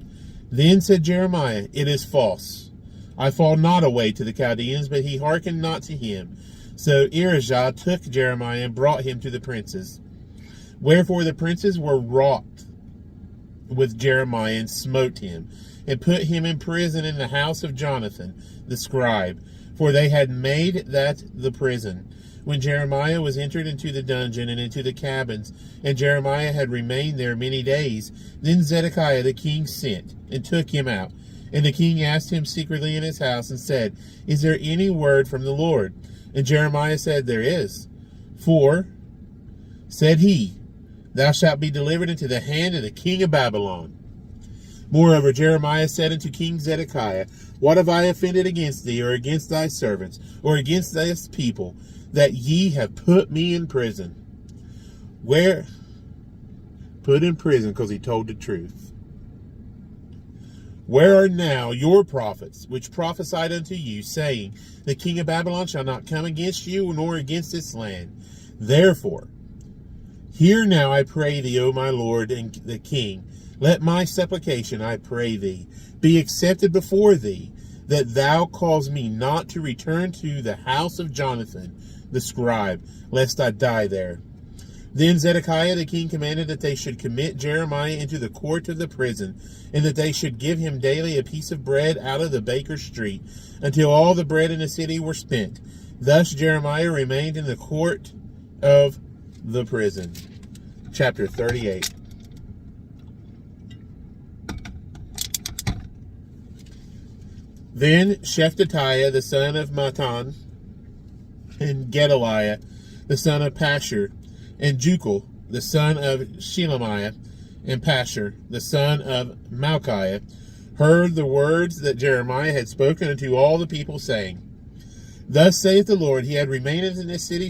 Then said Jeremiah, It is false. I fall not away to the Chaldeans, but he hearkened not to him. So Irijah took Jeremiah and brought him to the princes. Wherefore the princes were wroth with Jeremiah, and smote him, and put him in prison in the house of Jonathan the scribe, for they had made that the prison. When Jeremiah was entered into the dungeon and into the cabins, and Jeremiah had remained there many days, then Zedekiah the king sent, and took him out. And the king asked him secretly in his house, and said, Is there any word from the Lord? And Jeremiah said, There is. For, said he, Thou shalt be delivered into the hand of the king of Babylon. Moreover, Jeremiah said unto King Zedekiah, What have I offended against thee, or against thy servants, or against this people, that ye have put me in prison? Where? Put in prison because he told the truth. Where are now your prophets, which prophesied unto you, saying, The king of Babylon shall not come against you, nor against this land? Therefore, hear now, I pray thee, O my lord and the king, let my supplication, I pray thee, be accepted before thee, that thou cause me not to return to the house of Jonathan the scribe, lest I die there. Then Zedekiah the king commanded that they should commit Jeremiah into the court of the prison, and that they should give him daily a piece of bread out of the baker's street, until all the bread in the city were spent. Thus Jeremiah remained in the court of the prison. Chapter 38. Then Shephatiah the son of Mattan, and Gedaliah the son of Pashur, and Jukal the son of Shelemiah, and Pashur the son of Malchiah, heard the words that Jeremiah had spoken unto all the people, saying, Thus saith the Lord, he that remaineth in this city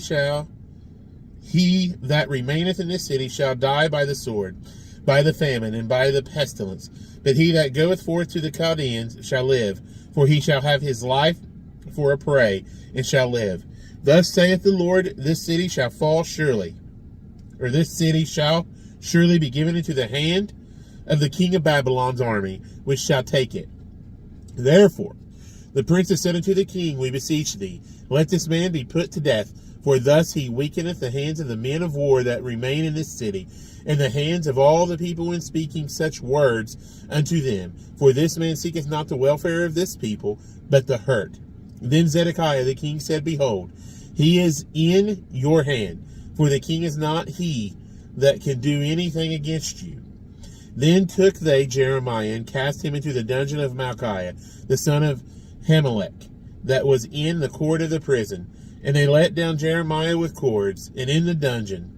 shall die by the sword, by the famine, and by the pestilence. But he that goeth forth to the Chaldeans shall live, for he shall have his life for a prey, and shall live. Thus saith the Lord, this city shall fall surely, or this city shall surely be given into the hand of the king of Babylon's army, which shall take it. Therefore the princes said unto the king, We beseech thee, let this man be put to death, for thus he weakeneth the hands of the men of war that remain in this city, and the hands of all the people in speaking such words unto them. For this man seeketh not the welfare of this people, but the hurt. Then Zedekiah the king said, Behold, he is in your hand, for the king is not he that can do anything against you. Then took they Jeremiah, and cast him into the dungeon of Malchiah, the son of Hamelech, that was in the court of the prison. And they let down Jeremiah with cords, and in the dungeon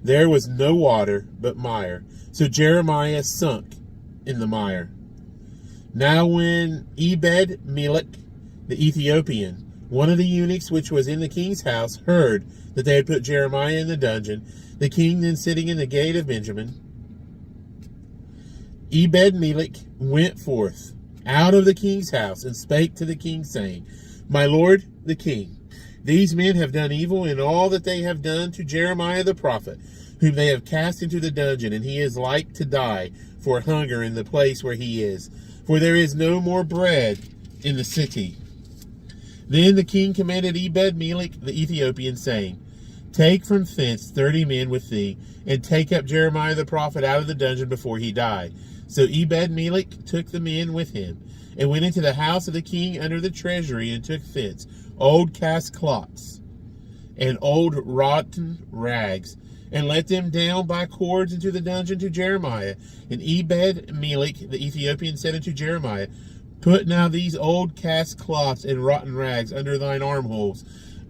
there was no water but mire. So Jeremiah sunk in the mire. Now when Ebed-Melech the Ethiopian, one of the eunuchs which was in the king's house, heard that they had put Jeremiah in the dungeon, the king then sitting in the gate of Benjamin, Ebed-Melech went forth out of the king's house and spake to the king, saying, My lord the king, these men have done evil in all that they have done to Jeremiah the prophet, whom they have cast into the dungeon, and he is like to die for hunger in the place where he is, for there is no more bread in the city. Then the king commanded Ebed-Melech the Ethiopian, saying, Take from thence 30 men with thee, and take up Jeremiah the prophet out of the dungeon before he die. So Ebed-Melech took the men with him, and went into the house of the king under the treasury, and took thence old cast cloths and old rotten rags, and let them down by cords into the dungeon to Jeremiah. And Ebed-Melech the Ethiopian said unto Jeremiah, Put now these old cast cloths and rotten rags under thine armholes,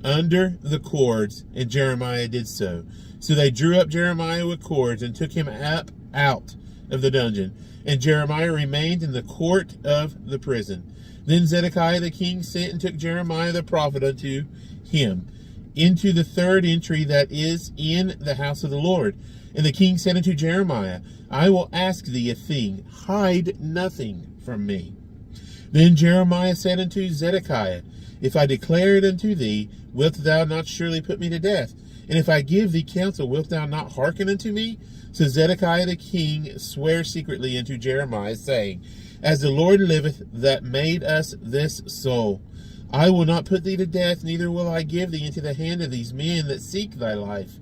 under the cords. And Jeremiah did so. So they drew up Jeremiah with cords, and took him up out of the dungeon. And Jeremiah remained in the court of the prison. Then Zedekiah the king sent and took Jeremiah the prophet unto him into the third entry that is in the house of the Lord. And the king said unto Jeremiah, I will ask thee a thing, hide nothing from me. Then Jeremiah said unto Zedekiah, If I declare it unto thee, wilt thou not surely put me to death? And if I give thee counsel, wilt thou not hearken unto me? So Zedekiah the king sware secretly unto Jeremiah, saying, As the Lord liveth, that made us this soul, I will not put thee to death, neither will I give thee into the hand of these men that seek thy life.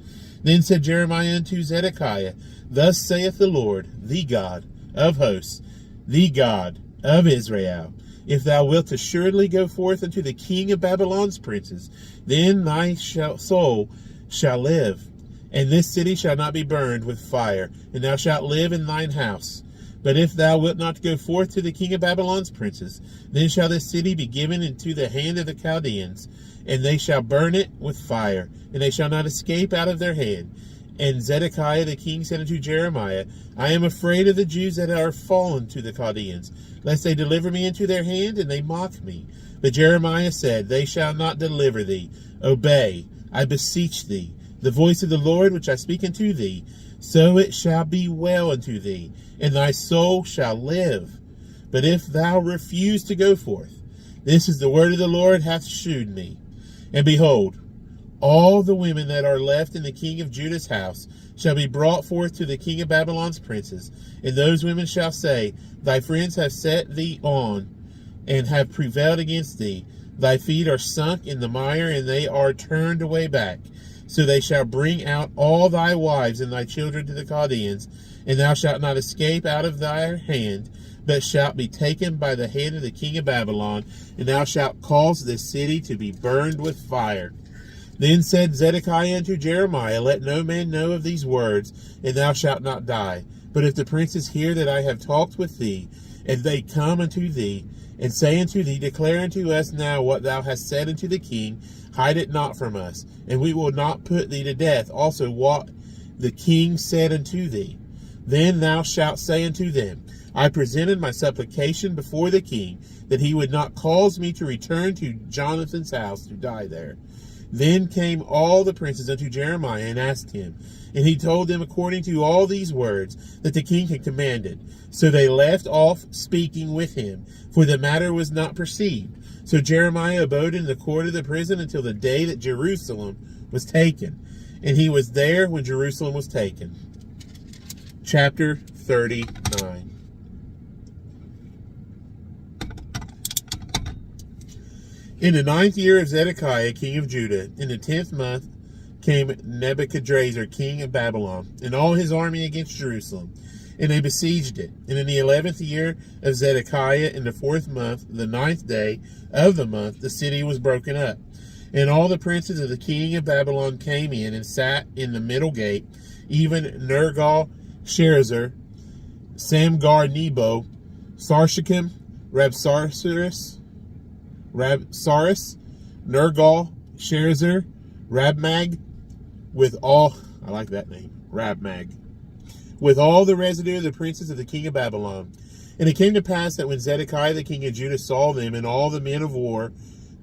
Then said Jeremiah unto Zedekiah, Thus saith the Lord, the God of hosts, the God of Israel, If thou wilt assuredly go forth unto the king of Babylon's princes, then thy soul shall live, and this city shall not be burned with fire, and thou shalt live in thine house. But if thou wilt not go forth to the king of Babylon's princes, then shall this city be given into the hand of the Chaldeans, and they shall burn it with fire, and they shall not escape out of their hand. And Zedekiah the king said unto Jeremiah, I am afraid of the Jews that are fallen to the Chaldeans, lest they deliver me into their hand, and they mock me. But Jeremiah said, They shall not deliver thee. Obey, I beseech thee, the voice of the Lord which I speak unto thee. So it shall be well unto thee, and thy soul shall live. But if thou refuse to go forth, this is the word of the Lord hath shewed me. And behold, all the women that are left in the king of Judah's house shall be brought forth to the king of Babylon's princes. And those women shall say, Thy friends have set thee on, and have prevailed against thee. Thy feet are sunk in the mire, and they are turned away back. So they shall bring out all thy wives and thy children to the Chaldeans, and thou shalt not escape out of thy hand, but shalt be taken by the hand of the king of Babylon, and thou shalt cause this city to be burned with fire. Then said Zedekiah unto Jeremiah, Let no man know of these words, and thou shalt not die. But if the princes hear that I have talked with thee, and they come unto thee, and say unto thee, Declare unto us now what thou hast said unto the king, hide it not from us, and we will not put thee to death. Also what the king said unto thee. Then thou shalt say unto them, I presented my supplication before the king, that he would not cause me to return to Jonathan's house to die there. Then came all the princes unto Jeremiah, and asked him. And he told them according to all these words that the king had commanded. So they left off speaking with him, for the matter was not perceived. So Jeremiah abode in the court of the prison until the day that Jerusalem was taken. And he was there when Jerusalem was taken. Chapter 39. In the 9th year of Zedekiah, king of Judah, in the 10th month, came Nebuchadrezzar, king of Babylon, and all his army against Jerusalem, and they besieged it. And in the 11th year of Zedekiah, in the 4th month, the 9th day of the month, the city was broken up. And all the princes of the king of Babylon came in and sat in the middle gate, even Nergal-Sharezer, Samgar-Nebo, Sarshekim, Rabsaris, Rabsaris, Nergal, Sharezer, Rabmag, with all, I like that name, Rabmag, with all the residue of the princes of the king of Babylon. And it came to pass that when Zedekiah the king of Judah saw them and all the men of war,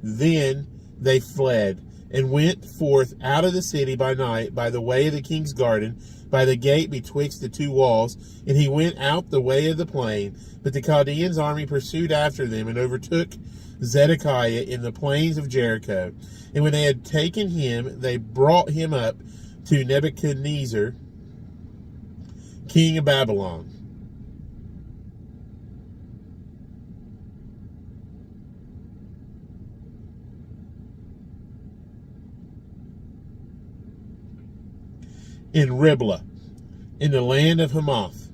then they fled and went forth out of the city by night by the way of the king's garden, by the gate betwixt the two walls, and he went out the way of the plain. But the Chaldeans' army pursued after them and overtook Zedekiah in the plains of Jericho. And when they had taken him, they brought him up to Nebuchadnezzar, king of Babylon. In Riblah, in the land of Hamath,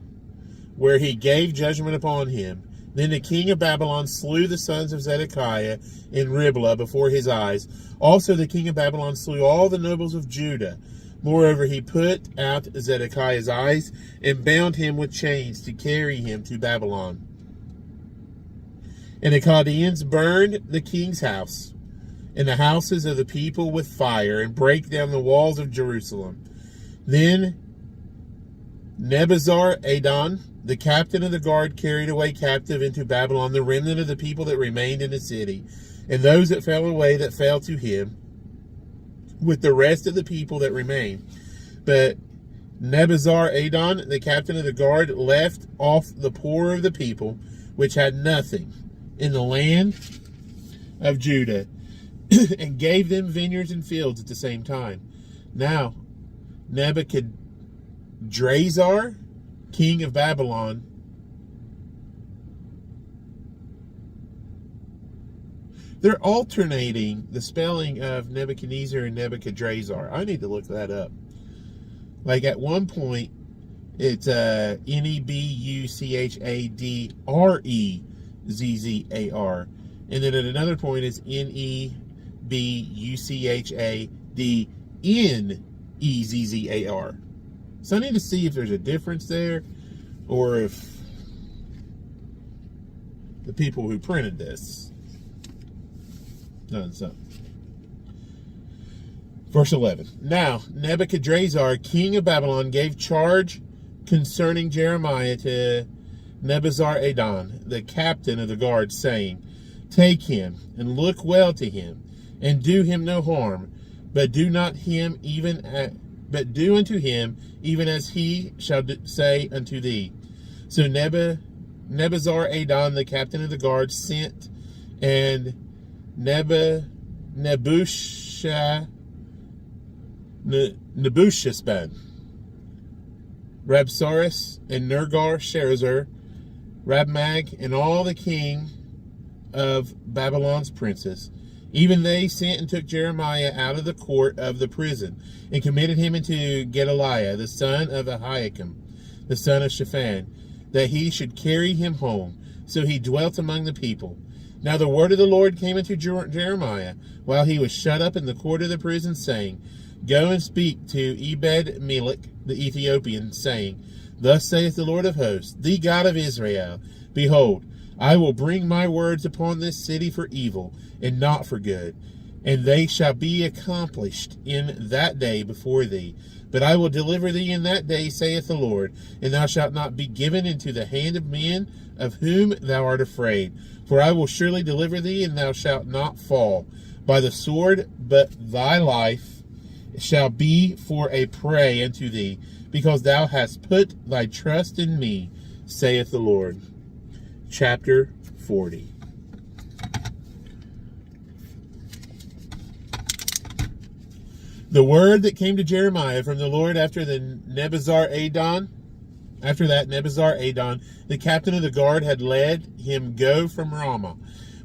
where he gave judgment upon him. Then the king of Babylon slew the sons of Zedekiah in Riblah before his eyes. Also the king of Babylon slew all the nobles of Judah. Moreover, he put out Zedekiah's eyes and bound him with chains to carry him to Babylon. And the Chaldeans burned the king's house and the houses of the people with fire, and brake down the walls of Jerusalem. Then Nebuzaradan, the captain of the guard, carried away captive into Babylon the remnant of the people that remained in the city, and those that fell away that fell to him, with the rest of the people that remained. But Nebuzaradan, the captain of the guard, left off the poor of the people, which had nothing, in the land of Judah, and gave them vineyards and fields at the same time. Now Nebuchadrezzar, king of Babylon, they're alternating the spelling of Nebuchadnezzar and Nebuchadrezzar. I need to look that up. Like at one point, it's Nebuchadrezzar, and then at another point, it's Nebuchadnezzar. So I need to see if there's a difference there, or if the people who printed this done something. Verse 11. Now Nebuchadrezzar, king of Babylon, gave charge concerning Jeremiah to Nebuzaradan, the captain of the guard, saying, Take him, and look well to him, and do him no harm, but do unto him even as he shall say unto thee. So Nebuzaradan, the captain of the guard, sent, and Nebuchadnezzar, Rabsaris, and Nergal-Sharezer, Rabmag, and all the king of Babylon's princes. Even they sent and took Jeremiah out of the court of the prison, and committed him into Gedaliah, the son of Ahikam, the son of Shaphan, that he should carry him home. So he dwelt among the people. Now the word of the Lord came unto Jeremiah, while he was shut up in the court of the prison, saying, Go and speak to Ebed-Melech the Ethiopian, saying, Thus saith the Lord of hosts, the God of Israel, Behold, I will bring my words upon this city for evil, and not for good, and they shall be accomplished in that day before thee. But I will deliver thee in that day, saith the Lord, and thou shalt not be given into the hand of men of whom thou art afraid. For I will surely deliver thee, and thou shalt not fall by the sword, but thy life shall be for a prey unto thee, because thou hast put thy trust in me, saith the Lord. Chapter 40. The word that came to Jeremiah from the Lord after Nebuzaradan, the captain of the guard, had led him go from Ramah,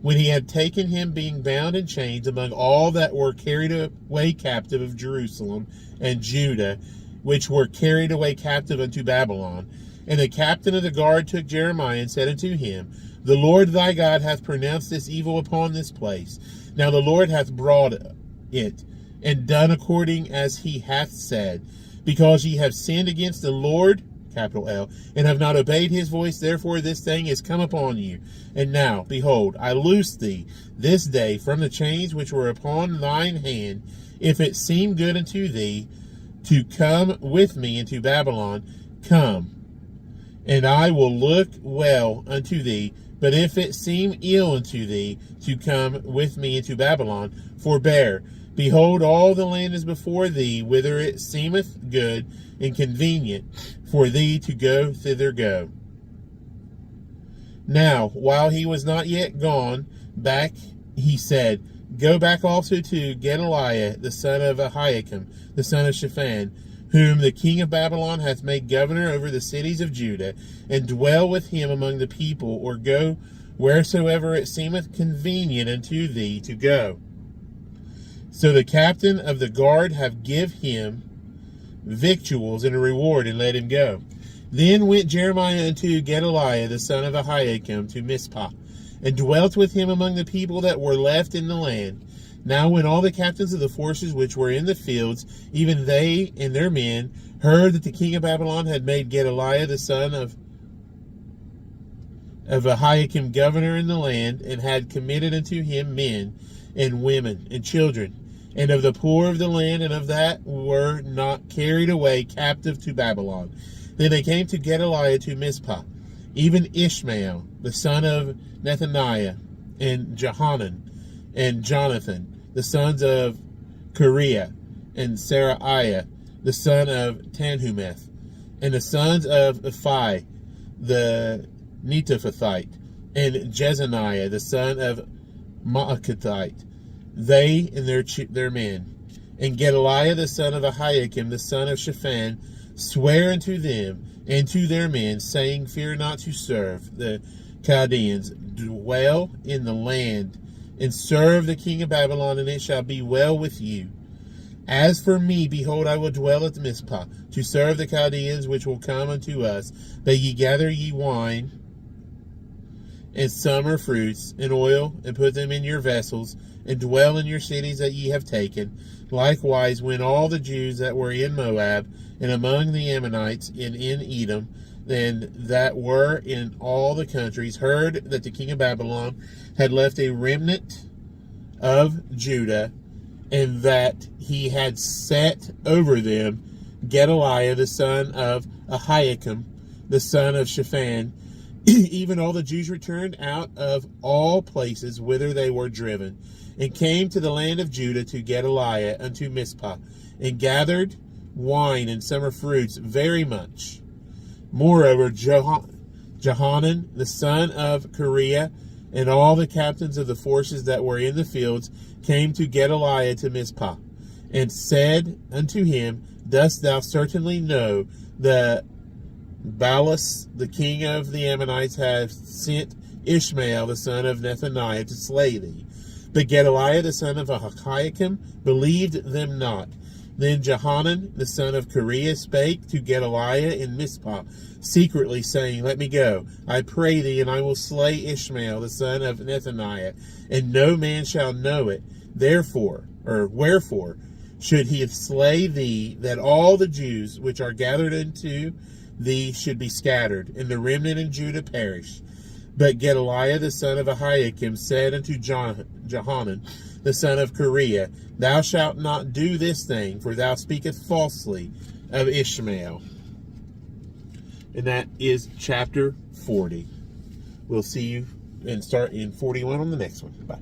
when he had taken him, being bound in chains, among all that were carried away captive of Jerusalem and Judah, which were carried away captive unto Babylon. And the captain of the guard took Jeremiah and said unto him, The Lord thy God hath pronounced this evil upon this place. Now the Lord hath brought it, and done according as he hath said, because ye have sinned against the Lord capital L, and have not obeyed his voice, therefore this thing is come upon you. And now, behold, I loose thee this day from the chains which were upon thine hand. If it seem good unto thee to come with me into Babylon, come, and I will look well unto thee. But if it seem ill unto thee to come with me into Babylon, forbear. Behold, all the land is before thee, whither it seemeth good and convenient for thee to go, thither go. Now, while he was not yet gone back, he said, Go back also to Gedaliah, the son of Ahikam, the son of Shaphan, whom the king of Babylon hath made governor over the cities of Judah, and dwell with him among the people, or go wheresoever it seemeth convenient unto thee to go. So the captain of the guard have give him victuals and a reward, and let him go. Then went Jeremiah unto Gedaliah, the son of Ahikam, to Mizpah, and dwelt with him among the people that were left in the land. Now when all the captains of the forces which were in the fields, even they and their men, heard that the king of Babylon had made Gedaliah the son of Ahikam governor in the land, and had committed unto him men and women and children, and of the poor of the land, and of that were not carried away captive to Babylon. Then they came to Gedaliah to Mizpah, even Ishmael the son of Nethaniah, and Johanan, and Jonathan, the sons of Kareah, and Seraiah, the son of Tanhumeth, and the sons of Ephi, the Netophathite, and Jezaniah, the son of Maakathite, they and their men. And Gedaliah, the son of Ahikam, the son of Shaphan, swear unto them and to their men, saying, Fear not to serve the Chaldeans, dwell in the land, and serve the king of Babylon, and it shall be well with you. As for me, behold, I will dwell at Mizpah, to serve the Chaldeans which will come unto us, that ye gather ye wine and summer fruits and oil, and put them in your vessels, and dwell in your cities that ye have taken. Likewise, when all the Jews that were in Moab, and among the Ammonites, and in Edom, and that were in all the countries, heard that the king of Babylon had left a remnant of Judah, and that he had set over them Gedaliah the son of Ahikam, the son of Shaphan, even all the Jews returned out of all places whither they were driven, and came to the land of Judah to Gedaliah unto Mizpah, and gathered wine and summer fruits very much. Moreover, Johanan, the son of Kareah, and all the captains of the forces that were in the fields came to Gedaliah to Mizpah, and said unto him, Dost thou certainly know that Baalas, the king of the Ammonites, hath sent Ishmael, the son of Nethaniah, to slay thee? But Gedaliah, the son of Ahikam, believed them not. Then Johanan, the son of Kareah, spake to Gedaliah in Mizpah secretly, saying, Let me go, I pray thee, and I will slay Ishmael, the son of Nethaniah, and no man shall know it. Wherefore should he slay thee, that all the Jews which are gathered unto thee should be scattered, and the remnant in Judah perish? But Gedaliah, the son of Ahikam, said unto Johanan, the son of Kareah, Thou shalt not do this thing, for thou speakest falsely of Ishmael. And that is chapter 40. We'll see you and start in 41 on the next one. Bye.